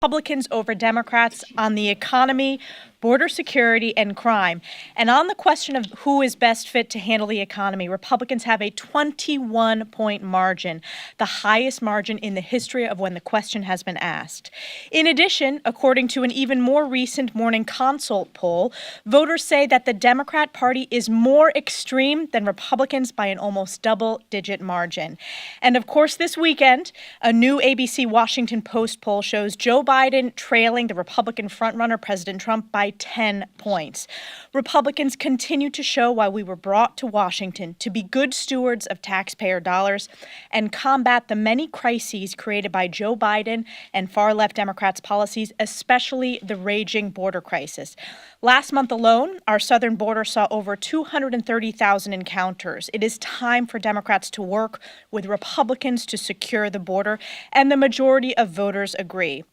Republicans over Democrats on the economy, border security, and crime. And on the question of who is best fit to handle the economy, Republicans have a 21-point margin, the highest margin in the history of when the question has been asked. In addition, according to an even more recent Morning Consult poll, voters say that the Democrat Party is more extreme than Republicans by an almost double-digit margin. And of course, this weekend, a new ABC Washington Post poll shows Joe Biden trailing the Republican frontrunner President Trump by 10 points. Republicans continue to show why we were brought to Washington to be good stewards of taxpayer dollars and combat the many crises created by Joe Biden and far-left Democrats' policies, especially the raging border crisis. Last month alone, our southern border saw over 230,000 encounters. It is time for Democrats to work with Republicans to secure the border, and the majority of voters agree.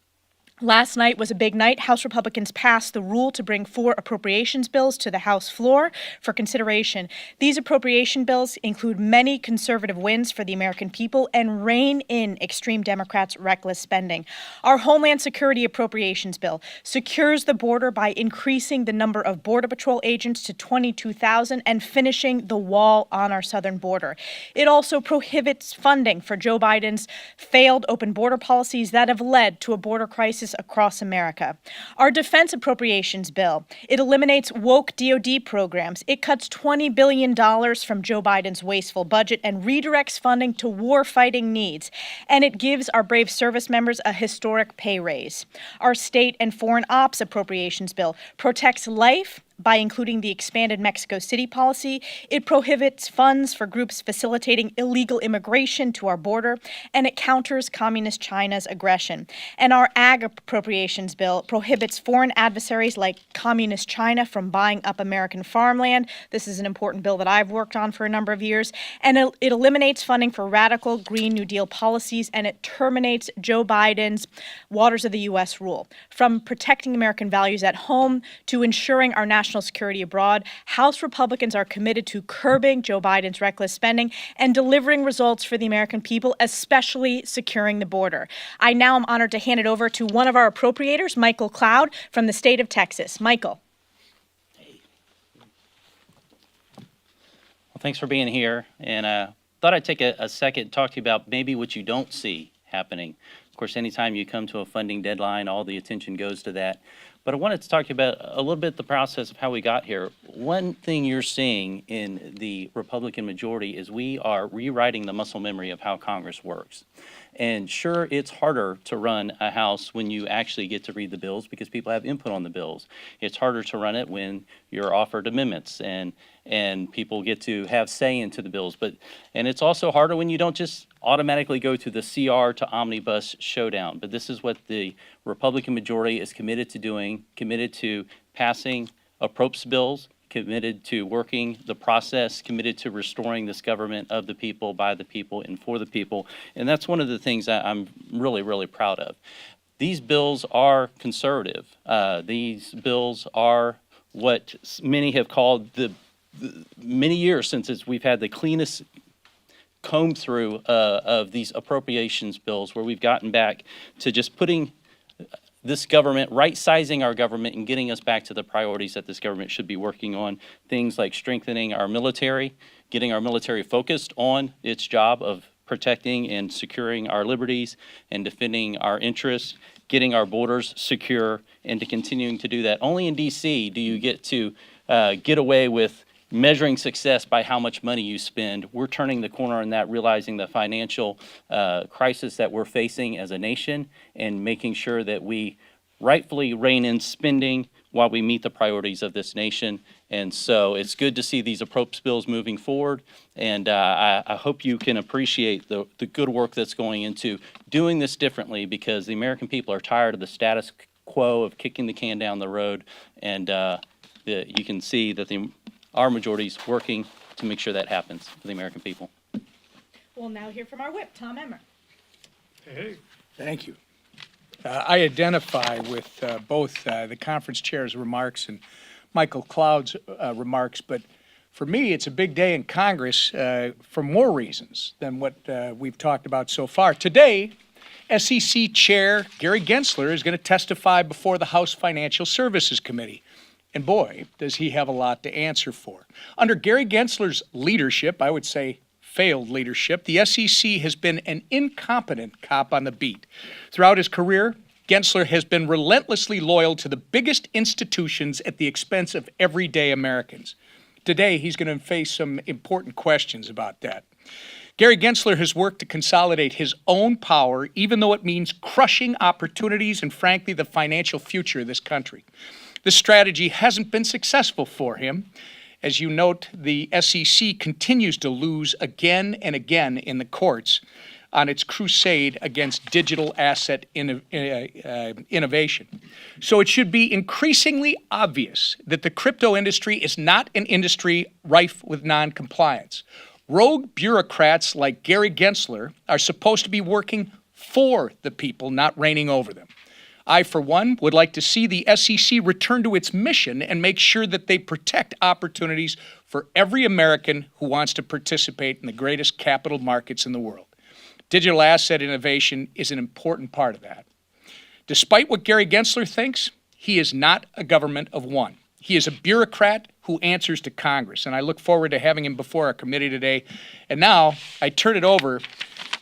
Last night was a big night. House Republicans passed the rule to bring 4 appropriations bills to the House floor for consideration. These appropriation bills include many conservative wins for the American people and rein in extreme Democrats' reckless spending. Our Homeland Security appropriations bill secures the border by increasing the number of Border Patrol agents to 22,000 and finishing the wall on our southern border. It also prohibits funding for Joe Biden's failed open border policies that have led to a border crisis across America. Our defense appropriations bill, it eliminates woke DoD programs. It cuts $20 billion from Joe Biden's wasteful budget and redirects funding to war-fighting needs. And it gives our brave service members a historic pay raise. Our state and foreign ops appropriations bill protects life by including the expanded Mexico City policy. It prohibits funds for groups facilitating illegal immigration to our border, and it counters communist China's aggression. And our ag appropriations bill prohibits foreign adversaries like communist China from buying up American farmland. This is an important bill that I've worked on for a number of years. And it eliminates funding for radical Green New Deal policies, and it terminates Joe Biden's Waters of the U.S. rule. From protecting American values at home to ensuring our national security abroad, House Republicans are committed to curbing Joe Biden's reckless spending and delivering results for the American people, especially securing the border. I now am honored to hand it over to one of our appropriators, Michael Cloud from the state of Texas. Michael. Well, thanks for being here. And thought I'd take a second to talk to you about maybe what you don't see happening. Of course, anytime you come to a funding deadline, all the attention goes to that. But I wanted to talk to you about a little bit the process of how we got here. One thing you're seeing in the Republican majority is we are rewriting the muscle memory of how Congress works. And sure, it's harder to run a House when you actually get to read the bills because people have input on the bills. It's harder to run it when you're offered amendments and people get to have say into the bills. And it's also harder when you don't just automatically go to the CR to omnibus showdown. But this is what the Republican majority is committed to doing, committed to passing appropriations bills, committed to working the process, committed to restoring this government of the people, by the people, and for the people. And that's one of the things that I'm really, really proud of. These bills are conservative. These bills are what many have called the many years since we've had the cleanest comb through of these appropriations bills, where we've gotten back to just putting this government, right-sizing our government and getting us back to the priorities that this government should be working on. Things like strengthening our military, getting our military focused on its job of protecting and securing our liberties and defending our interests, getting our borders secure, and to continuing to do that. Only in D.C. do you get to get away with measuring success by how much money you spend. We're turning the corner on that, realizing the financial crisis that we're facing as a nation and making sure that we rightfully rein in spending while we meet the priorities of this nation. And so it's good to see these appropriations bills moving forward. And I hope you can appreciate the good work that's going into doing this differently, because the American people are tired of the status quo of kicking the can down the road. And you can see that our majority is working to make sure that happens for the American people. We'll now hear from our whip, Tom Emmer. Hey. Thank you. I identify with both the conference chair's remarks and Michael Cloud's remarks, but for me, it's a big day in Congress for more reasons than what we've talked about so far. Today, SEC Chair Gary Gensler is going to testify before the House Financial Services Committee. And boy, does he have a lot to answer for. Under Gary Gensler's leadership, I would say failed leadership, the SEC has been an incompetent cop on the beat. Throughout his career, Gensler has been relentlessly loyal to the biggest institutions at the expense of everyday Americans. Today, he's going to face some important questions about that. Gary Gensler has worked to consolidate his own power, even though it means crushing opportunities and, frankly, the financial future of this country. This strategy hasn't been successful for him. As you note, the SEC continues to lose again and again in the courts on its crusade against digital asset innovation. So it should be increasingly obvious that the crypto industry is not an industry rife with non-compliance. Rogue bureaucrats like Gary Gensler are supposed to be working for the people, not reigning over them. I, for one, would like to see the SEC return to its mission and make sure that they protect opportunities for every American who wants to participate in the greatest capital markets in the world. Digital asset innovation is an important part of that. Despite what Gary Gensler thinks, he is not a government of one. He is a bureaucrat who answers to Congress, and I look forward to having him before our committee today. And now I turn it over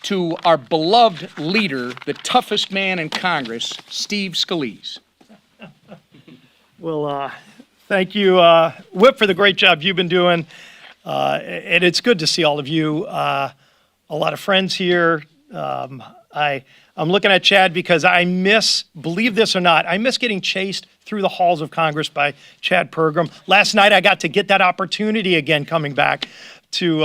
to our beloved leader, the toughest man in Congress, Steve Scalise. Well, thank you, Whip, for the great job you've been doing. And it's good to see all of you. A lot of friends here. I'm looking at Chad because I miss, believe this or not, I miss getting chased through the halls of Congress by Chad Pergram. Last night I got to get that opportunity again coming back to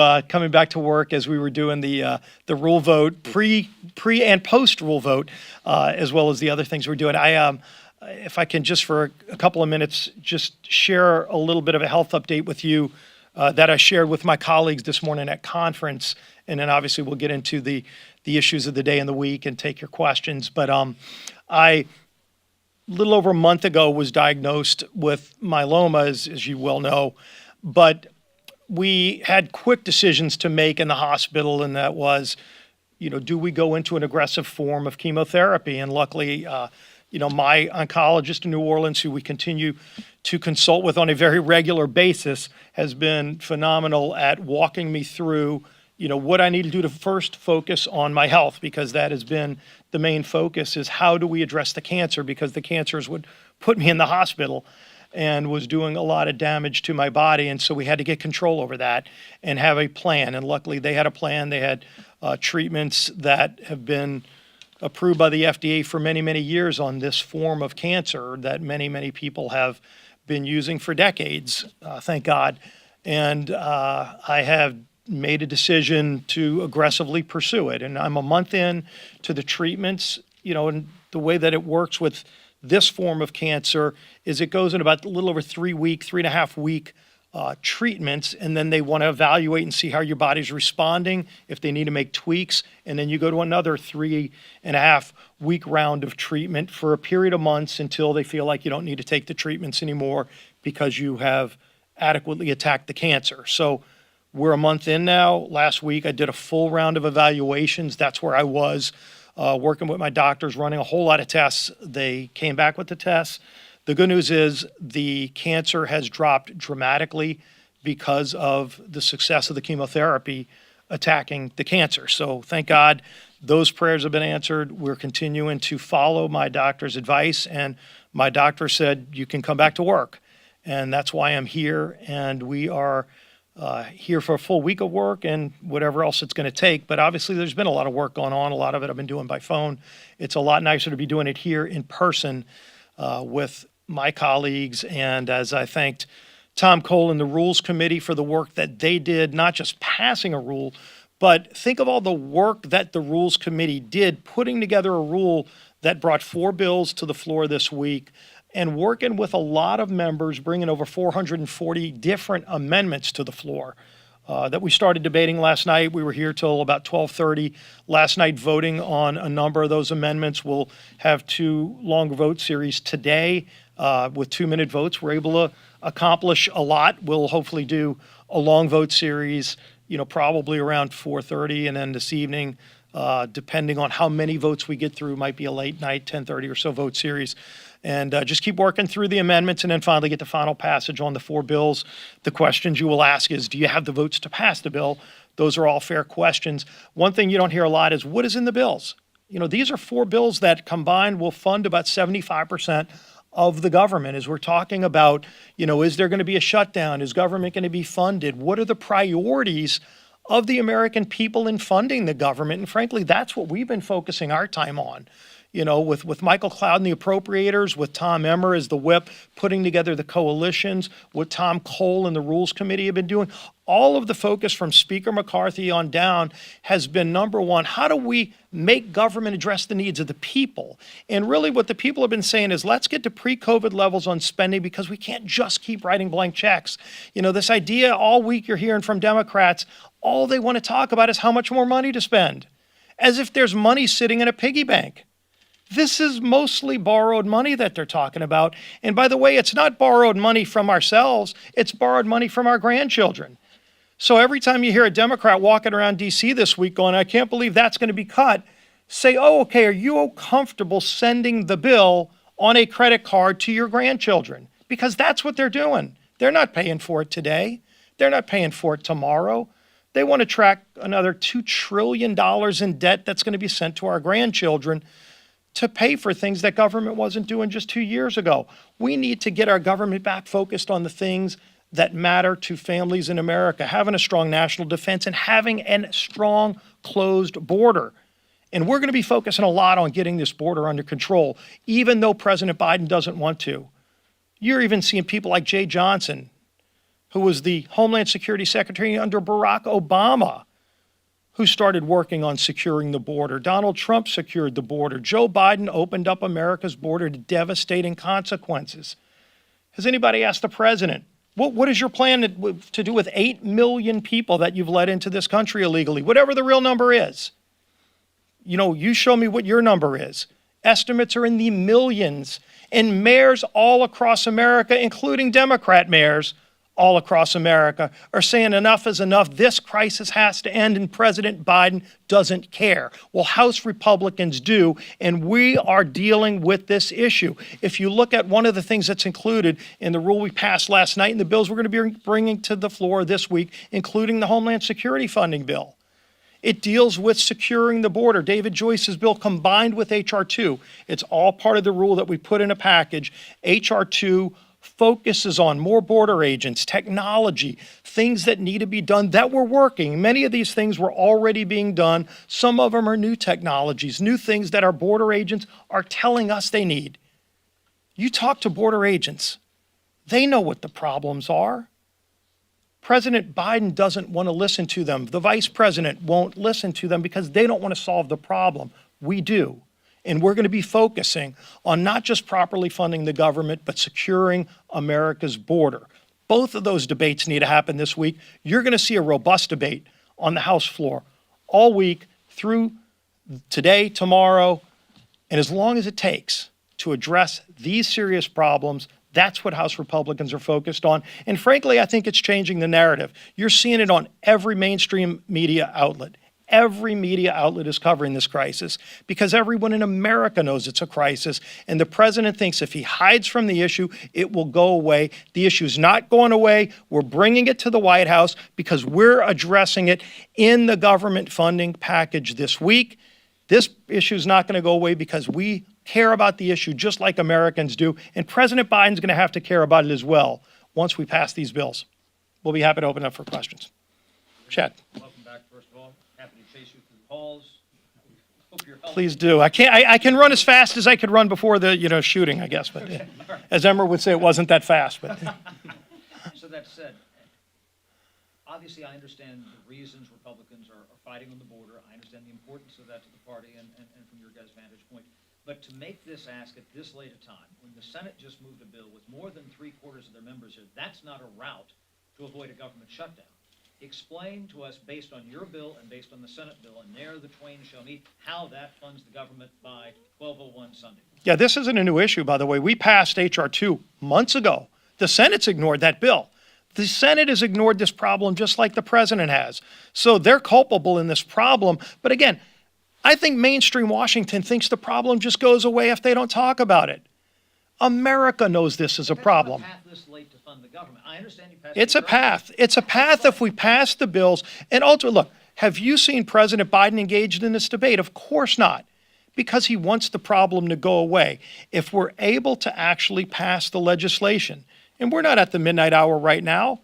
work as we were doing the rule vote, pre and post rule vote, as well as the other things we're doing. If I can just for a couple of minutes just share a little bit of a health update with you that I shared with my colleagues this morning at conference, and then obviously we'll get into the issues of the day and the week and take your questions. But I, a little over a month ago, was diagnosed with myeloma, as you well know, but we had quick decisions to make in the hospital, and that was, do we go into an aggressive form of chemotherapy? And luckily, my oncologist in New Orleans, who we continue to consult with on a very regular basis, has been phenomenal at walking me through, what I need to do to first focus on my health, because that has been the main focus, is how do we address the cancer, because the cancers would put me in the hospital and was doing a lot of damage to my body. And so we had to get control over that and have a plan. And luckily they had a plan. They had treatments that have been approved by the FDA for many, many years on this form of cancer that many, many people have been using for decades, thank God. And I have made a decision to aggressively pursue it. And I'm a month in to the treatments, and the way that it works with this form of cancer is it goes in about a little over 3.5 week treatments, and then they want to evaluate and see how your body's responding, if they need to make tweaks, and then you go to another 3.5 week round of treatment for a period of months until they feel like you don't need to take the treatments anymore because you have adequately attacked the cancer. So we're a month in now. Last week I did a full round of evaluations. That's where I was. Working with my doctors, running a whole lot of tests. They came back with the tests. The good news is the cancer has dropped dramatically because of the success of the chemotherapy attacking the cancer. So thank God those prayers have been answered. We're continuing to follow my doctor's advice, and my doctor said, you can come back to work. And that's why I'm here, and we are here for a full week of work and whatever else it's going to take. But obviously there's been a lot of work going on. A lot of it I've been doing by phone. It's a lot nicer to be doing it here in person with my colleagues. And as I thanked Tom Cole and the Rules Committee for the work that they did, not just passing a rule, but think of all the work that the Rules Committee did, putting together a rule that brought 4 bills to the floor this week, and working with a lot of members, bringing over 440 different amendments to the floor that we started debating last night. We were here till about 12:30 last night voting on a number of those amendments. We'll have 2 long vote series today with 2-minute votes. We're able to accomplish a lot. We'll hopefully do a long vote series, probably around 4:30, and then this evening depending on how many votes we get through. Might be a late night, 10:30 or so vote series. And just keep working through the amendments and then finally get the final passage on the 4 bills. The questions you will ask is, do you have the votes to pass the bill? Those are all fair questions. One thing you don't hear a lot is, what is in the bills? You know, these are 4 bills that combined will fund about 75% of the government. As we're talking about, you know, is there going to be a shutdown? Is government going to be funded? What are the priorities of the American people in funding the government? And frankly, that's what we've been focusing our time on. You know, with Michael Cloud and the appropriators, with Tom Emmer as the whip, putting together the coalitions, what Tom Cole and the Rules Committee have been doing, all of the focus from Speaker McCarthy on down has been, number one, how do we make government address the needs of the people? And really what the people have been saying is, let's get to pre-COVID levels on spending, because we can't just keep writing blank checks. You know, this idea all week you're hearing from Democrats, all they want to talk about is how much more money to spend, as if there's money sitting in a piggy bank. This is mostly borrowed money that they're talking about. And by the way, it's not borrowed money from ourselves, it's borrowed money from our grandchildren. So every time you hear a Democrat walking around D.C. this week going, I can't believe that's going to be cut, say, oh, okay, are you comfortable sending the bill on a credit card to your grandchildren? Because that's what they're doing. They're not paying for it today. They're not paying for it tomorrow. They want to track another $2 trillion in debt that's going to be sent to our grandchildren to pay for things that government wasn't doing just 2 years ago. We need to get our government back focused on the things that matter to families in America, having a strong national defense and having a strong closed border. And we're going to be focusing a lot on getting this border under control, even though President Biden doesn't want to. You're even seeing people like Jay Johnson, who was the Homeland Security Secretary under Barack Obama, who started working on securing the border. Donald Trump secured the border. Joe Biden opened up America's border to devastating consequences. Has anybody asked the president, what is your plan to do with 8 million people that you've let into this country illegally? Whatever the real number is. You know, you show me what your number is. Estimates are in the millions. And mayors all across America, including Democrat mayors, all across America, are saying enough is enough. This crisis has to end, and President Biden doesn't care. Well, House Republicans do, and we are dealing with this issue. If you look at one of the things that's included in the rule we passed last night and the bills we're going to be bringing to the floor this week, including the Homeland Security funding bill, it deals with securing the border. David Joyce's bill combined with H.R. 2. It's all part of the rule that we put in a package. H.R. 2 focuses on more border agents, technology, things that need to be done that were working. Many of these things were already being done. Some of them are new technologies, new things that our border agents are telling us they need. You talk to border agents, they know what the problems are. President Biden doesn't want to listen to them. The vice president won't listen to them because they don't want to solve the problem. We do. And we're going to be focusing on not just properly funding the government, but securing America's border. Both of those debates need to happen this week. You're going to see a robust debate on the House floor all week through today, tomorrow, and as long as it takes to address these serious problems. That's what House Republicans are focused on. And frankly, I think it's changing the narrative. You're seeing it on every mainstream media outlet. Every media outlet is covering this crisis because everyone in America knows it's a crisis. And the president thinks if he hides from the issue, it will go away. The issue is not going away. We're bringing it to the White House because we're addressing it in the government funding package this week. This issue is not going to go away because we care about the issue just like Americans do. And President Biden's going to have to care about it as well once we pass these bills. We'll be happy to open up for questions. Chad. Welcome back, first of all. Happy to chase you through the halls. Hope you're healthy. Please do. I can run as fast as I could run before the shooting, I guess. But yeah. As Emmer would say, it wasn't that fast. But So that said, obviously I understand the reasons Republicans are fighting on the border. I understand the importance of that to the party and from your guys' vantage point. But to make this ask at this late a time, when the Senate just moved a bill with more than 3/4 of their members here, that's not a route to avoid a government shutdown. Explain to us, based on your bill and based on the Senate bill, and there the twain shall meet, how that funds the government by 12:01 Sunday. yeah, this isn't a new issue, by the way. We passed H.R. 2 months ago. The Senate's ignored that bill. The Senate has ignored this problem just like the president has. So they're culpable in this problem. But again, I think mainstream Washington thinks the problem just goes away if they don't talk about it. America knows this is a problem. Path this late to fund the government. I understand you passed. It's a path. It's a path if we pass the bills. And ultimately, look, have you seen President Biden engaged in this debate? Of course not, because he wants the problem to go away. If we're able to actually pass the legislation, and we're not at the midnight hour right now,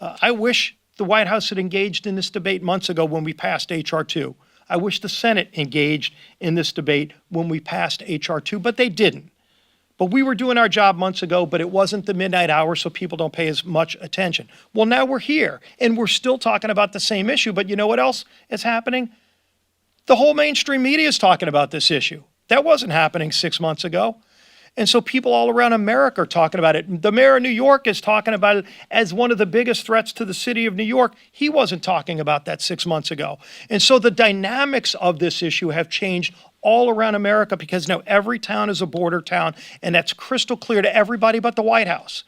I wish the White House had engaged in this debate months ago when we passed H.R. 2. I wish the Senate engaged in this debate when we passed H.R. 2, but they didn't. But we were doing our job months ago, but it wasn't the midnight hour, so people don't pay as much attention. Well, now we're here, and we're still talking about the same issue, but you know what else is happening? The whole mainstream media is talking about this issue. That wasn't happening 6 months ago. And so people all around America are talking about it. The mayor of New York is talking about it as one of the biggest threats to the city of New York. He wasn't talking about that 6 months ago. And so the dynamics of this issue have changed all around America because now every town is a border town, and that's crystal clear to everybody but the White House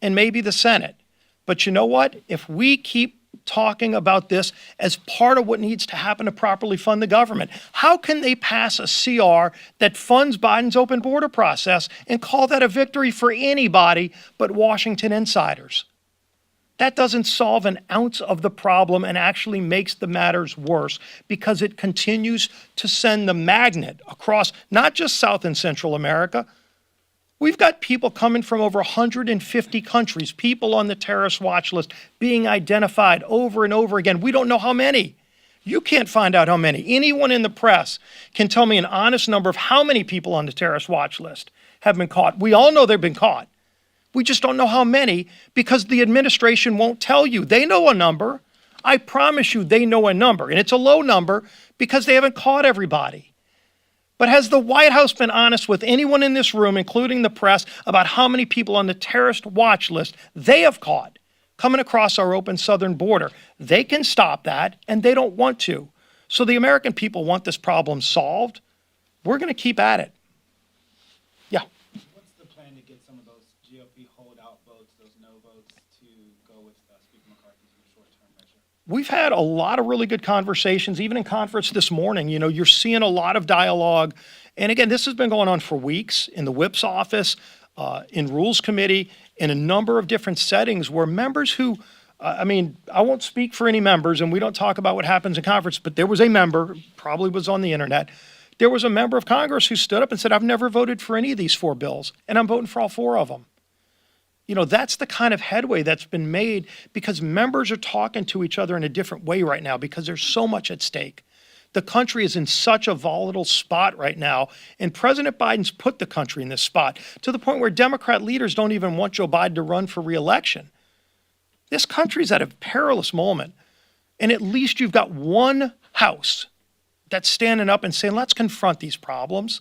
and maybe the Senate. But you know what? If we keep talking about this as part of what needs to happen to properly fund the government, how can they pass a CR that funds Biden's open border process and call that a victory for anybody but Washington insiders? That doesn't solve an ounce of the problem and actually makes the matters worse because it continues to send the magnet across not just South and Central America. We've got people coming from over 150 countries, people on the terrorist watch list being identified over and over again. We don't know how many. You can't find out how many. Anyone in the press can tell me an honest number of how many people on the terrorist watch list have been caught. We all know they've been caught. We just don't know how many because the administration won't tell you. They know a number. I promise you they know a number, and it's a low number because they haven't caught everybody. But has the White House been honest with anyone in this room, including the press, about how many people on the terrorist watch list they have caught coming across our open southern border? They can stop that, and they don't want to. So the American people want this problem solved. We're going to keep at it. Yeah. What's the plan to get some of those GOP holdout votes, those no votes, to go with Speaker McCarthy's short-term measure? We've had a lot of really good conversations, even in conference this morning. You know, you're seeing a lot of dialogue. And again, this has been going on for weeks in the whip's office, in Rules Committee, in a number of different settings where members who, I won't speak for any members, and we don't talk about what happens in conference, but there was a member, probably was on the internet, there was a member of Congress who stood up and said, I've never voted for any of these 4 bills, and I'm voting for all 4 of them. You know, that's the kind of headway that's been made because members are talking to each other in a different way right now because there's so much at stake. The country is in such a volatile spot right now, and President Biden's put the country in this spot to the point where Democrat leaders don't even want Joe Biden to run for re-election. This country's at a perilous moment, and at least you've got one House that's standing up and saying, let's confront these problems.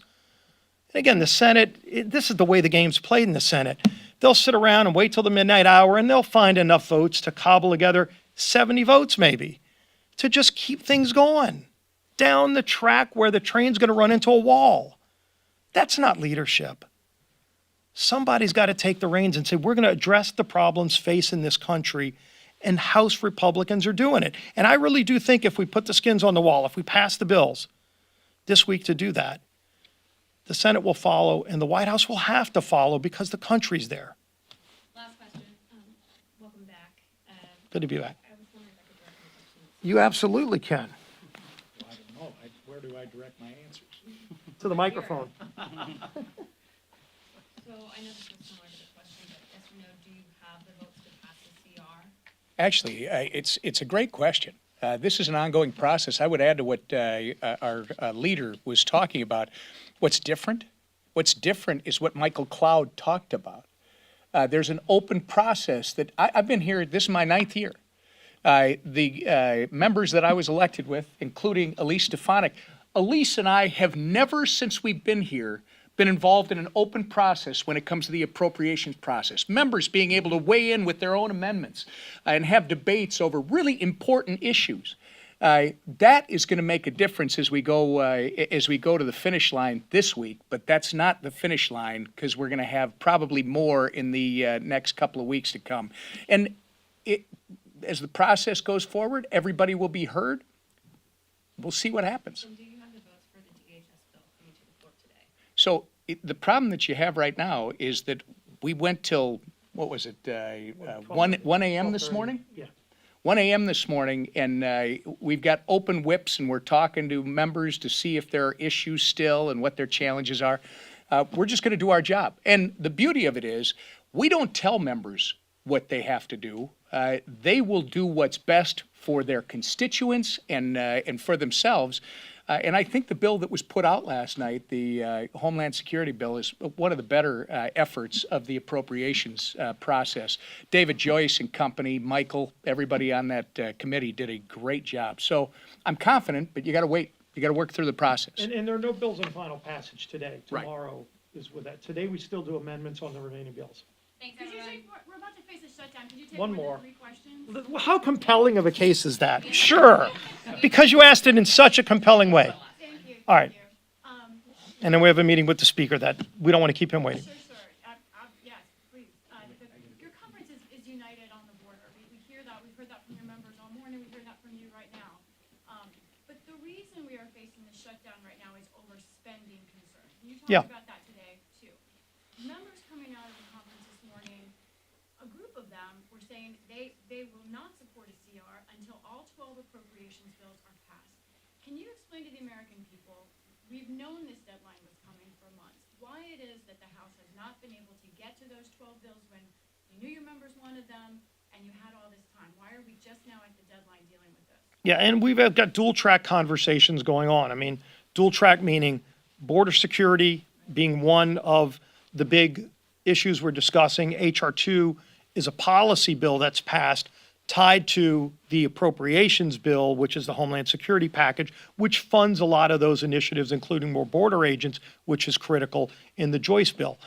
And again, the Senate, this is the way the game's played in the Senate. They'll sit around and wait till the midnight hour, and they'll find enough votes to cobble together 70 votes maybe to just keep things going down the track where the train's going to run into a wall. That's not leadership. Somebody's got to take the reins and say, we're going to address the problems facing this country, and House Republicans are doing it. And I really do think if we put the skins on the wall, if we pass the bills this week to do that, the Senate will follow, and the White House will have to follow because the country's there. Last question. Welcome back. Good to be back. I was wondering if I could direct my questions. You absolutely can. I don't know. Where do I direct my answers? To the microphone. So I know this is similar to the question, but yes or no, do you have the votes to pass the CR? Actually, it's a great question. This is an ongoing process. I would add to what our leader was talking about. What's different? What's different is what Michael Cloud talked about. There's an open process that I've been here, this is my 9th year. The members that I was elected with, including Elise Stefanik, Elise and I have never, since we've been here, been involved in an open process when it comes to the appropriations process. Members being able to weigh in with their own amendments and have debates over really important issues. That is going to make a difference as we go to the finish line this week, but that's not the finish line because we're going to have probably more in the next couple of weeks to come. And as the process goes forward, everybody will be heard. We'll see what happens. And do you have the votes So the problem that you have right now is that we went till, what was it, 1 a.m. this morning? Yeah. 1 a.m. this morning, and we've got open whips, and we're talking to members to see if there are issues still and what their challenges are. We're just going to do our job. And the beauty of it is, we don't tell members what they have to do. They will do what's best for their constituents and for themselves. And I think the bill that was put out last night, the Homeland Security Bill, is one of the better efforts of the appropriations process. David Joyce and company, Michael, everybody on that committee did a great job. So I'm confident, but you got to wait. You got to work through the process. And there are no bills in final passage today. Right. Tomorrow is with that. Today, we still do amendments on the remaining bills. Thanks, everyone. We're about to face a shutdown. Could you take One more more. than 3 questions? How compelling of a case is that? Sure, because you asked it in such a compelling way. Thank you. All right. Thank you. And then we have a meeting with the speaker that we don't want to keep him waiting. Sure. Yes, please. Your conference is united on the border. We hear that. We've heard that from your members all morning. We've heard that from you right now. But the reason we are facing the shutdown right now is overspending concern. You Yeah. talked about that today, too. Members coming out of the conference this morning, a group of them were saying they will not support a CR until all 12 appropriations bills are passed. Can you explain to the American people, we've known this deadline was coming for months, why it is that the House has not been able to get to those 12 bills when you knew your members wanted them and you had all this time? Why are we just now at the deadline dealing with this? Yeah, and we've got dual track conversations going on. I mean, dual track meaning border security being one of the big issues we're discussing. HR 2 is a policy bill that's passed tied to the appropriations bill, which is the Homeland Security package, which funds a lot of those initiatives, including more border agents, which is critical in the Joyce bill.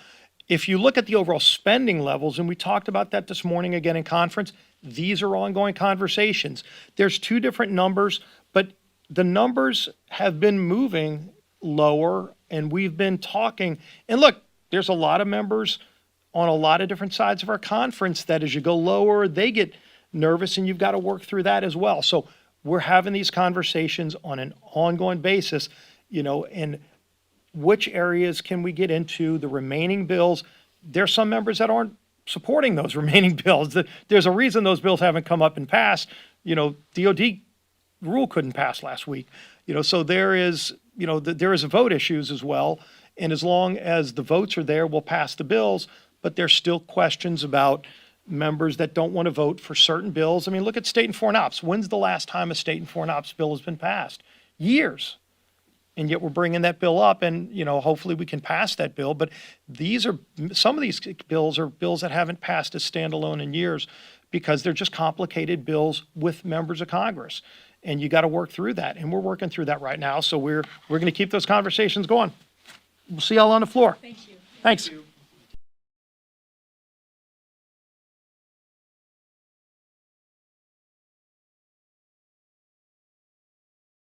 If you look at the overall spending levels, and we talked about that this morning again in conference, these are ongoing conversations. There's 2 different numbers, but the numbers have been moving lower, and we've been talking. And look, there's a lot of members on a lot of different sides of our conference that as you go lower, they get nervous, and you've got to work through that as well. So we're having these conversations on an ongoing basis, and which areas can we get into, the remaining bills. There's some members that aren't supporting those remaining bills. There's a reason those bills haven't come up and passed. DOD rule couldn't pass last week. So there is vote issues as well. And as long as the votes are there, we'll pass the bills. But there's still questions about members that don't want to vote for certain bills. I mean, look at state and foreign ops. When's the last time a state and foreign ops bill has been passed? Years. And yet we're bringing that bill up, and, hopefully we can pass that bill. But some of these bills are bills that haven't passed as standalone in years because they're just complicated bills with members of Congress. And you got to work through that. And we're working through that right now. So we're going to keep those conversations going. We'll see y'all on the floor. Thank you. Thanks.